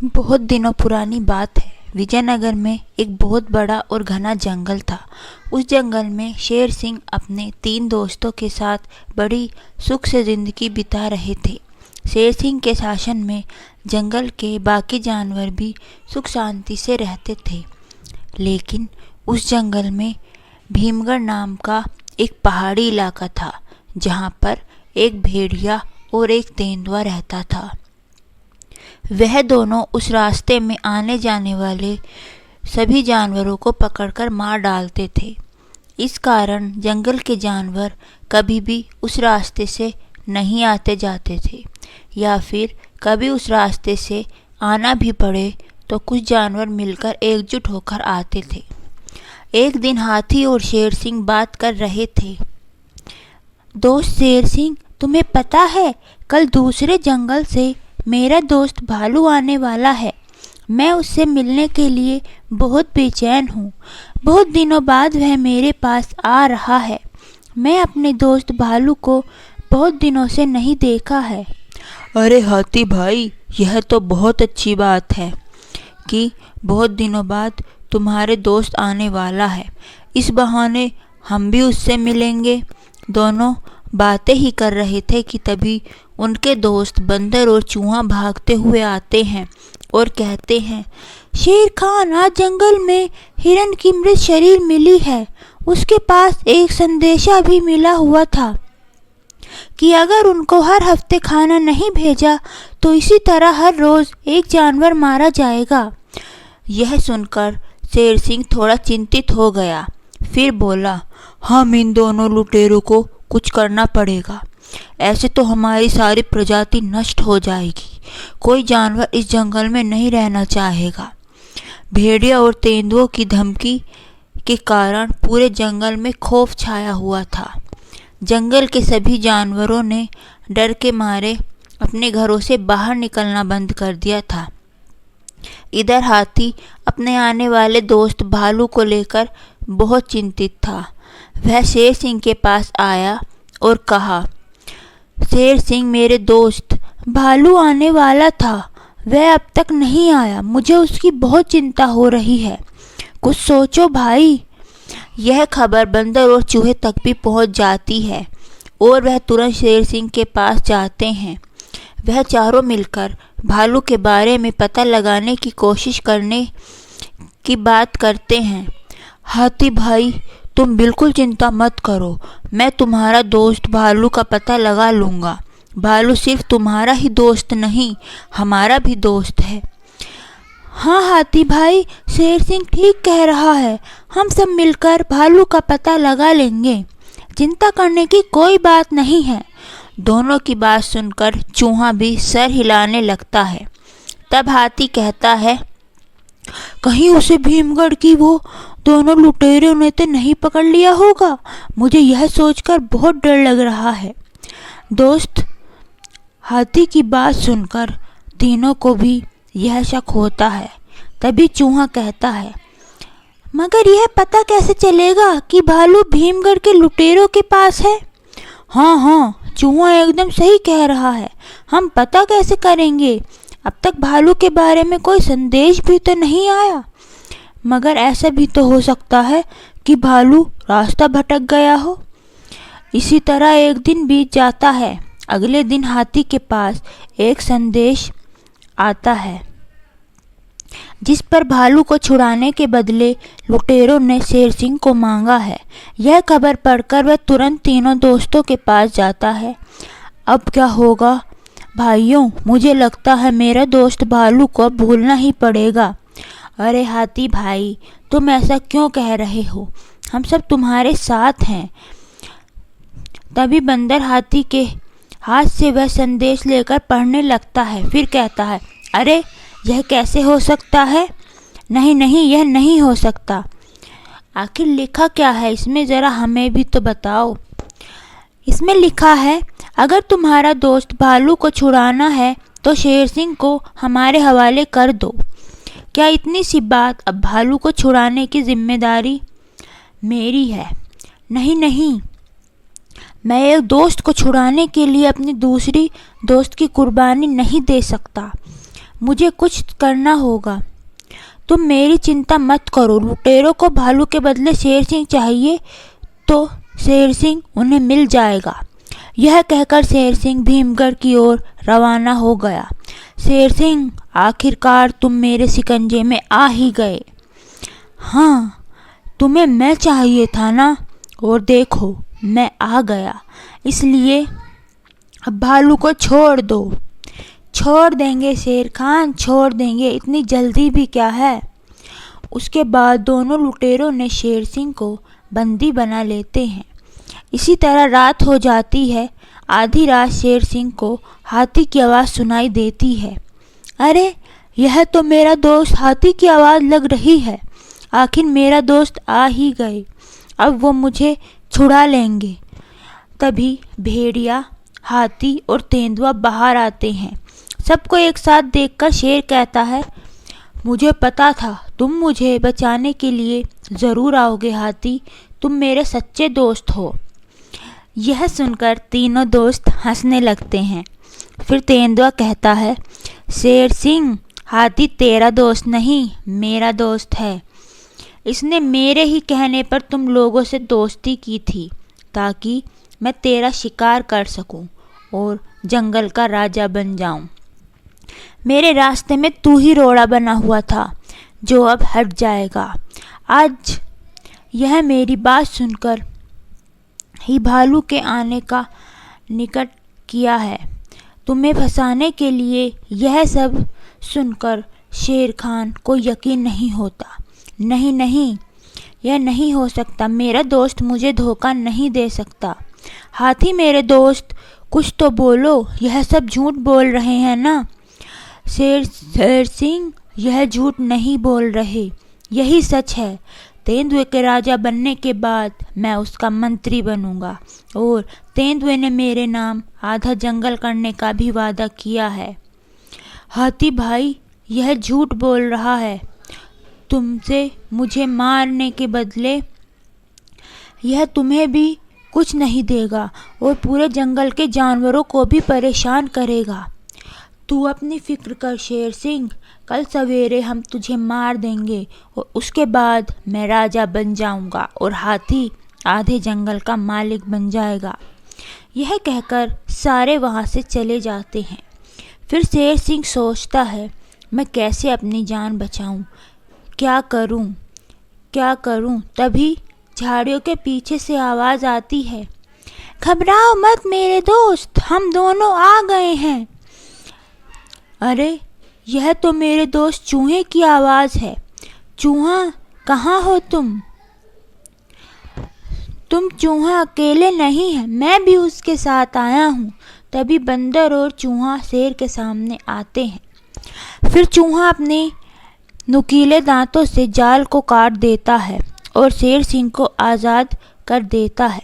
बहुत दिनों पुरानी बात है। विजयनगर में एक बहुत बड़ा और घना जंगल था। उस जंगल में शेर सिंह अपने 3 दोस्तों के साथ बड़ी सुख से जिंदगी बिता रहे थे। शेर सिंह के शासन में जंगल के बाकी जानवर भी सुख शांति से रहते थे। लेकिन उस जंगल में भीमगढ़ नाम का एक पहाड़ी इलाका था, जहाँ पर एक भेड़िया और एक तेंदुआ रहता था। वह दोनों उस रास्ते में आने जाने वाले सभी जानवरों को पकड़कर मार डालते थे। इस कारण जंगल के जानवर कभी भी उस रास्ते से नहीं आते जाते थे, या फिर कभी उस रास्ते से आना भी पड़े तो कुछ जानवर मिलकर एकजुट होकर आते थे। एक दिन हाथी और शेर सिंह बात कर रहे थे। दोस्त शेर सिंह, तुम्हें पता है, कल दूसरे जंगल से मेरा दोस्त भालू आने वाला है। मैं उससे मिलने के लिए बहुत बेचैन हूँ। बहुत दिनों बाद वह मेरे पास आ रहा है। मैं अपने दोस्त भालू को बहुत दिनों से नहीं देखा है। अरे हाथी भाई, यह तो बहुत अच्छी बात है कि बहुत दिनों बाद तुम्हारे दोस्त आने वाला है। इस बहाने हम भी उससे मिलेंगे। दोनों बातें ही कर रहे थे कि तभी उनके दोस्त बंदर और चूहा भागते हुए आते हैं और कहते हैं, शेर खान, आज जंगल में हिरन की मृत शरीर मिली है। उसके पास एक संदेशा भी मिला हुआ था कि अगर उनको हर हफ्ते खाना नहीं भेजा तो इसी तरह हर रोज एक जानवर मारा जाएगा। यह सुनकर शेर सिंह थोड़ा चिंतित हो गया। फिर बोला, हम इन दोनों लुटेरों को कुछ करना पड़ेगा। ऐसे तो हमारी सारी प्रजाति नष्ट हो जाएगी। कोई जानवर इस जंगल में नहीं रहना चाहेगा। भेड़िया और तेंदुओं की धमकी के कारण पूरे जंगल में खौफ छाया हुआ था। जंगल के सभी जानवरों ने डर के मारे अपने घरों से बाहर निकलना बंद कर दिया था। इधर हाथी अपने आने वाले दोस्त भालू को लेकर बहुत चिंतित था। वह शेर सिंह के पास आया और कहा, शेर सिंह, मेरे दोस्त, भालू आने वाला था। वह अब तक नहीं आया। मुझे उसकी बहुत चिंता हो रही है। कुछ सोचो भाई। यह खबर बंदर और चूहे तक भी पहुंच जाती है और वह तुरंत शेर सिंह के पास जाते हैं। वह चारों मिलकर भालू के बारे में पता लगाने की कोशिश करने की बात करते हैं। हाथी भाई, तुम बिल्कुल चिंता मत करो। मैं तुम्हारा दोस्त भालू का पता लगा लूँगा। भालू सिर्फ तुम्हारा ही दोस्त नहीं, हमारा भी दोस्त है। हाँ हाथी भाई, शेर सिंह ठीक कह रहा है। हम सब मिलकर भालू का पता लगा लेंगे। चिंता करने की कोई बात नहीं है। दोनों की बात सुनकर चूहा भी सर हिलाने लगता है। तब हाथी कहता है, कहीं उसे भीमगढ़ की वो दोनों लुटेरों ने तो नहीं पकड़ लिया होगा। मुझे यह सोचकर बहुत डर लग रहा है। दोस्त, हाथी की बात सुनकर तीनों को भी यह शक होता है। तभी चूहा कहता है, मगर यह पता कैसे चलेगा कि भालू भीमगढ़ के लुटेरों के पास है? हाँ, चूहा एकदम सही कह रहा है। हम पता कैसे करेंगे? अब तक भालू के बारे में कोई संदेश भी तो नहीं आया। मगर ऐसा भी तो हो सकता है कि भालू रास्ता भटक गया हो। इसी तरह एक दिन बीत जाता है। अगले दिन हाथी के पास एक संदेश आता है, जिस पर भालू को छुड़ाने के बदले लुटेरों ने शेर सिंह को मांगा है। यह खबर पढ़कर वह तुरंत तीनों दोस्तों के पास जाता है। अब क्या होगा भाइयों? मुझे लगता है मेरा दोस्त भालू को भूलना ही पड़ेगा। अरे हाथी भाई, तुम ऐसा क्यों कह रहे हो? हम सब तुम्हारे साथ हैं। तभी बंदर हाथी के हाथ से वह संदेश लेकर पढ़ने लगता है। फिर कहता है, अरे यह कैसे हो सकता है? नहीं, यह नहीं हो सकता। आखिर लिखा क्या है इसमें? ज़रा हमें भी तो बताओ। इसमें लिखा है, अगर तुम्हारा दोस्त भालू को छुड़ाना है तो शेर सिंह को हमारे हवाले कर दो। क्या इतनी सी बात? अब भालू को छुड़ाने की जिम्मेदारी मेरी है। नहीं, मैं एक दोस्त को छुड़ाने के लिए अपनी दूसरी दोस्त की कुर्बानी नहीं दे सकता। मुझे कुछ करना होगा। तुम मेरी चिंता मत करो। लुटेरों को भालू के बदले शेर सिंह चाहिए तो शेर सिंह उन्हें मिल जाएगा। यह कहकर शेर सिंह भीमगढ़ की ओर रवाना हो गया। शेर सिंह, आखिरकार तुम मेरे शिकंजे में आ ही गए। हाँ, तुम्हें मैं चाहिए था ना, और देखो मैं आ गया। इसलिए अब भालू को छोड़ दो। छोड़ देंगे शेर खान, छोड़ देंगे, इतनी जल्दी भी क्या है। उसके बाद दोनों लुटेरों ने शेर सिंह को बंदी बना लेते हैं। इसी तरह रात हो जाती है। आधी रात शेर सिंह को हाथी की आवाज़ सुनाई देती है। अरे, यह तो मेरा दोस्त हाथी की आवाज़ लग रही है। आखिर मेरा दोस्त आ ही गए, अब वो मुझे छुड़ा लेंगे। तभी भेड़िया, हाथी और तेंदुआ बाहर आते हैं। सबको एक साथ देखकर शेर कहता है, मुझे पता था तुम मुझे बचाने के लिए ज़रूर आओगे हाथी, तुम मेरे सच्चे दोस्त हो। यह सुनकर तीनों दोस्त हंसने लगते हैं। फिर तेंदुआ कहता है, शेर सिंह, हाथी तेरा दोस्त नहीं, मेरा दोस्त है। इसने मेरे ही कहने पर तुम लोगों से दोस्ती की थी ताकि मैं तेरा शिकार कर सकूं और जंगल का राजा बन जाऊं। मेरे रास्ते में तू ही रोड़ा बना हुआ था जो अब हट जाएगा। आज यह मेरी बात सुनकर ही भालू के आने का निकट किया है। तुम्हें फंसाने के लिए। यह सब सुनकर शेर खान को यकीन नहीं होता। नहीं नहीं, यह नहीं हो सकता। मेरा दोस्त मुझे धोखा नहीं दे सकता। हाथी मेरे दोस्त, कुछ तो बोलो, यह सब झूठ बोल रहे हैं ना। शेर सिंह, यह झूठ नहीं बोल रहे, यही सच है। तेंदुए के राजा बनने के बाद मैं उसका मंत्री बनूंगा और तेंदुए ने मेरे नाम आधा जंगल करने का भी वादा किया है। हाथी भाई, यह झूठ बोल रहा है। तुमसे मुझे मारने के बदले यह तुम्हें भी कुछ नहीं देगा और पूरे जंगल के जानवरों को भी परेशान करेगा। तू अपनी फिक्र कर शेर सिंह, कल सवेरे हम तुझे मार देंगे और उसके बाद मैं राजा बन जाऊंगा और हाथी आधे जंगल का मालिक बन जाएगा। यह कहकर सारे वहाँ से चले जाते हैं। फिर शेर सिंह सोचता है, मैं कैसे अपनी जान बचाऊं, क्या करूं, क्या करूं। तभी झाड़ियों के पीछे से आवाज़ आती है, घबराओ मत मेरे दोस्त, हम दोनों आ गए हैं। अरे, यह तो मेरे दोस्त चूहे की आवाज़ है। चूहा, कहाँ हो तुम? तुम चूहा अकेले नहीं है, मैं भी उसके साथ आया हूँ। तभी बंदर और चूहा शेर के सामने आते हैं। फिर चूहा अपने नुकीले दांतों से जाल को काट देता है और शेर सिंह को आज़ाद कर देता है।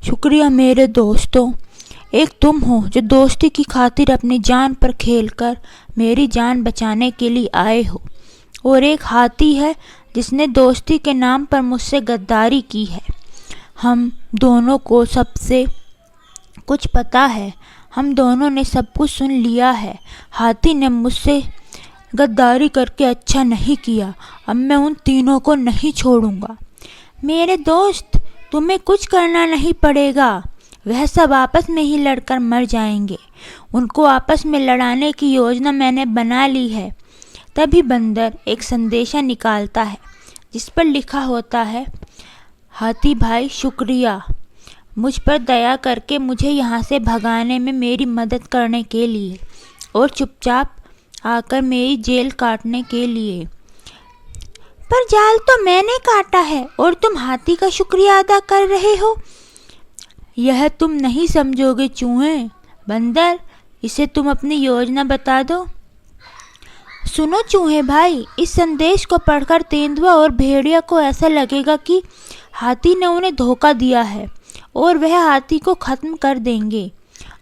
शुक्रिया मेरे दोस्तों, एक तुम हो जो दोस्ती की खातिर अपनी जान पर खेलकर मेरी जान बचाने के लिए आए हो, और एक हाथी है जिसने दोस्ती के नाम पर मुझसे गद्दारी की है। हम दोनों को सबसे कुछ पता है, हम दोनों ने सब कुछ सुन लिया है। हाथी ने मुझसे गद्दारी करके अच्छा नहीं किया, अब मैं उन तीनों को नहीं छोड़ूंगा। मेरे दोस्त, तुम्हें कुछ करना नहीं पड़ेगा, वह सब आपस में ही लड़कर मर जाएंगे। उनको आपस में लड़ाने की योजना मैंने बना ली है। तभी बंदर एक संदेशा निकालता है जिस पर लिखा होता है, हाथी भाई शुक्रिया मुझ पर दया करके मुझे यहाँ से भगाने में मेरी मदद करने के लिए और चुपचाप आकर मेरी जेल काटने के लिए। पर जाल तो मैंने काटा है और तुम हाथी का शुक्रिया अदा कर रहे हो। यह तुम नहीं समझोगे चूहे। बंदर, इसे तुम अपनी योजना बता दो। सुनो चूहे भाई, इस संदेश को पढ़कर तेंदुआ और भेड़िया को ऐसा लगेगा कि हाथी ने उन्हें धोखा दिया है और वह हाथी को ख़त्म कर देंगे।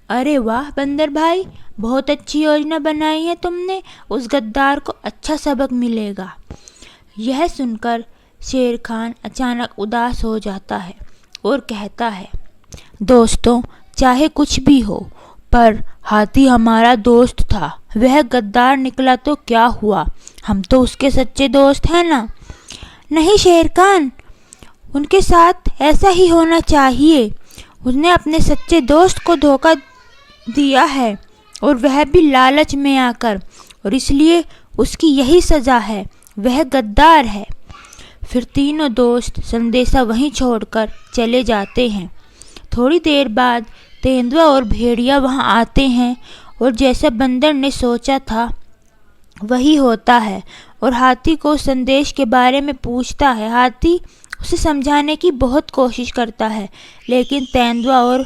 अरे वाह बंदर भाई, बहुत अच्छी योजना बनाई है तुमने, उस गद्दार को अच्छा सबक मिलेगा। यह सुनकर शेर खान अचानक उदास हो जाता है और कहता है, दोस्तों, चाहे कुछ भी हो पर हाथी हमारा दोस्त था, वह गद्दार निकला तो क्या हुआ, हम तो उसके सच्चे दोस्त हैं ना। नहीं शेर खान, उनके साथ ऐसा ही होना चाहिए। उसने अपने सच्चे दोस्त को धोखा दिया है और वह भी लालच में आकर, और इसलिए उसकी यही सज़ा है, वह गद्दार है। फिर तीनों दोस्त संदेशा वहीं छोड़कर चले जाते हैं। थोड़ी देर बाद तेंदुआ और भेड़िया वहां आते हैं और जैसा बंदर ने सोचा था वही होता है और हाथी को संदेश के बारे में पूछता है। हाथी उसे समझाने की बहुत कोशिश करता है, लेकिन तेंदुआ और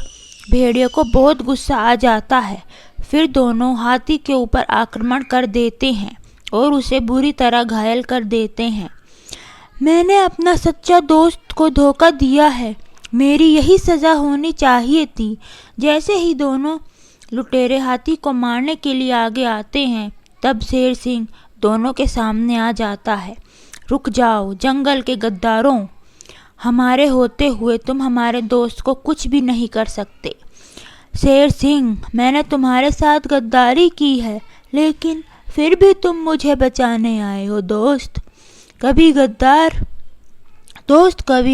भेड़िया को बहुत गुस्सा आ जाता है। फिर दोनों हाथी के ऊपर आक्रमण कर देते हैं और उसे बुरी तरह घायल कर देते हैं। मैंने अपना सच्चा दोस्त को धोखा दिया है, मेरी यही सज़ा होनी चाहिए थी। जैसे ही दोनों लुटेरे हाथी को मारने के लिए आगे आते हैं, तब शेर सिंह दोनों के सामने आ जाता है। रुक जाओ जंगल के गद्दारों, हमारे होते हुए तुम हमारे दोस्त को कुछ भी नहीं कर सकते। शेर सिंह, मैंने तुम्हारे साथ गद्दारी की है, लेकिन फिर भी तुम मुझे बचाने आए हो दोस्त। कभी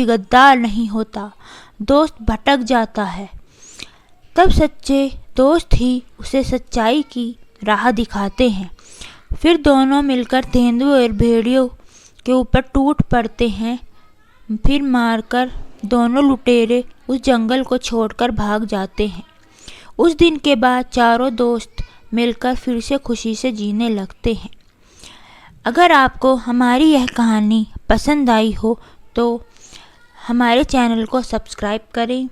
गद्दार नहीं होता, दोस्त भटक जाता है। तब सच्चे दोस्त ही उसे सच्चाई की राह दिखाते हैं। फिर दोनों मिलकर तेंदुए और भेड़ियों के ऊपर टूट पड़ते हैं। फिर मारकर दोनों लुटेरे उस जंगल को छोड़कर भाग जाते हैं। उस दिन के बाद चारों दोस्त मिलकर फिर से खुशी से जीने लगते हैं। अगर आपको हमारी यह कहानी पसंद आई हो तो हमारे चैनल को सब्सक्राइब करें,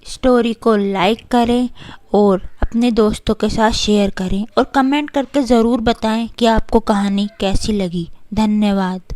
स्टोरी को लाइक करें और अपने दोस्तों के साथ शेयर करें और कमेंट करके ज़रूर बताएं कि आपको कहानी कैसी लगी। धन्यवाद।